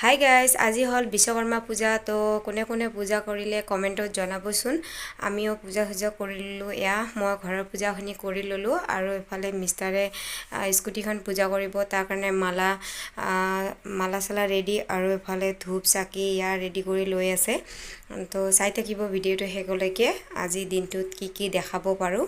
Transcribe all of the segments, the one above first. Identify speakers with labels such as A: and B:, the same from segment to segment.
A: Hi guys, আজি হ'ল বিশ্বকৰ্মা পূজা। তো কোনে কোনে পূজা কৰিলে কমেণ্টত জনাবচোন। আমিও পূজা কৰি ল'লোঁ। এয়া মই ঘৰৰ পূজাখিনি কৰি ল'লোঁ আৰু এইফালে মিষ্টাৰে স্কুটিখন পূজা কৰিব, তাৰ কাৰণে মালা চালা ৰেডি আৰু এইফালে ধূপ চাকি ইয়াৰ ৰেডি কৰি লৈ আছে। তো চাই থাকিব ভিডিঅ'টো শেষলৈকে, আজি দিনটোত কি কি দেখাব পাৰোঁ।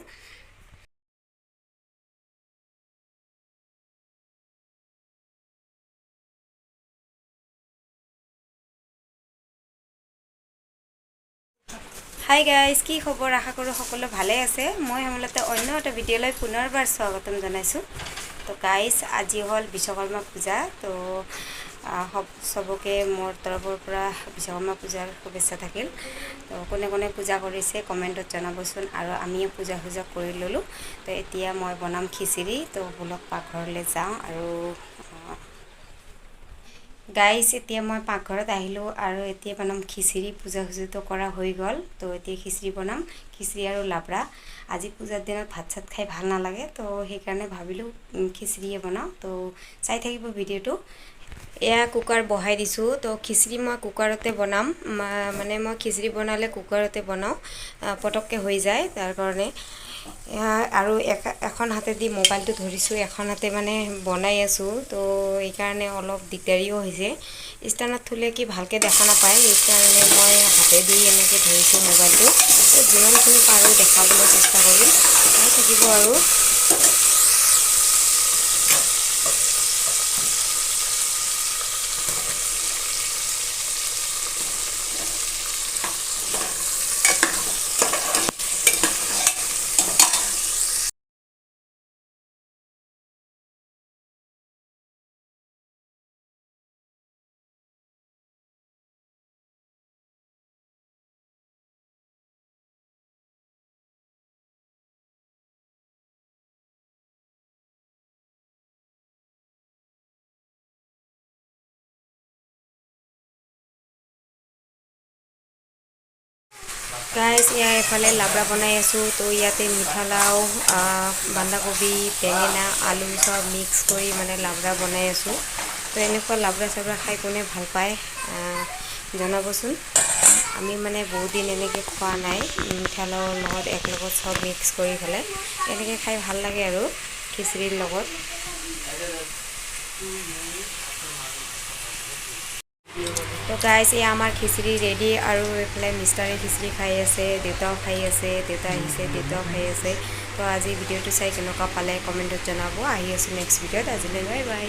A: হাই গাইজ, কি খবৰ? আশা কৰোঁ সকলো ভালে আছে। মই হেমলতা অন্য এটা ভিডিঅ'লৈ পুনৰবাৰ স্বাগতম জনাইছোঁ। তো গাইজ, আজি হ'ল বিশ্বকৰ্মা পূজা। তো চবকে মোৰ তৰফৰ পৰা বিশ্বকৰ্মা পূজাৰ শুভেচ্ছা থাকিল। তো কোনে কোনে পূজা কৰিছে কমেণ্টত জনাবচোন। আৰু আমিও পূজা কৰি ল'লোঁ। তো এতিয়া মই বনাম খিচিৰি। তো ব'লক পাকঘৰলৈ যাওঁ। আৰু গাইজ, এতিয়া মই পাকঘৰত আহিলোঁ আৰু এতিয়া বনাম খিচিৰি। পূজাটো কৰা হৈ গ'ল। তো এতিয়া খিচিৰি বনাম, খিচিৰি আৰু লাবৰা। আজি পূজাৰ দিনত ভাত চাত খাই ভাল নালাগে, তো সেইকাৰণে ভাবিলোঁ খিচিৰিয়ে বনাওঁ। তো চাই থাকিব ভিডিঅ'টো। এয়া কুকাৰ বহাই দিছোঁ। তো খিচিৰি মই কুকাৰতে বনাম। মানে মই খিচিৰি বনালে কুকাৰতে বনাওঁ, পটককৈ হৈ যায় তাৰ কাৰণে। আৰু এখন হাতেদি মোবাইলটো ধৰিছোঁ, এখন হাতে মানে বনাই আছোঁ। তো এইকাৰণে অলপ দিগদাৰীও হৈছে। ষ্টেণ্ডত থ'লে কি ভালকৈ দেখা নাপায়, সেইকাৰণে মই হাতেদি এনেকৈ ধৰিছোঁ মোবাইলটো। তো যিমানখিনি পাৰোঁ দেখাবলৈ চেষ্টা কৰিম, চাই থাকিব আৰু। গাইজ, এয়া এফালে লাবৰা বনাই আছোঁ। তো ইয়াতে মিঠালাও, বন্ধাকবি, বেঙেনা, আলু চব মিক্স কৰি মানে লাবৰা বনাই আছোঁ। তো এনেকুৱা লাবৰা চাবৰা খাই কোনে ভাল পায় জনাবচোন। আমি মানে বহুত দিন এনেকৈ খোৱা নাই, মিঠালাওৰ লগত একেলগত চব মিক্স কৰি পেলাই এনেকৈ খাই ভাল লাগে আৰু খিচিৰিৰ লগত। তো গাইজ, এই আমাৰ খিচিৰি ৰেডি। আৰু এইফালে মিষ্টাৰে খিচিৰি খাই আছে, দেউতাও খাই আছে, দেউতা আহিছে দেউতাও খাই আছে। তো আজি ভিডিঅ'টো চাই কেনেকুৱা পালে কমেণ্টত জনাব। আহি আছোঁ নেক্সট ভিডিঅ'ত। আজিলৈ বাই বাই।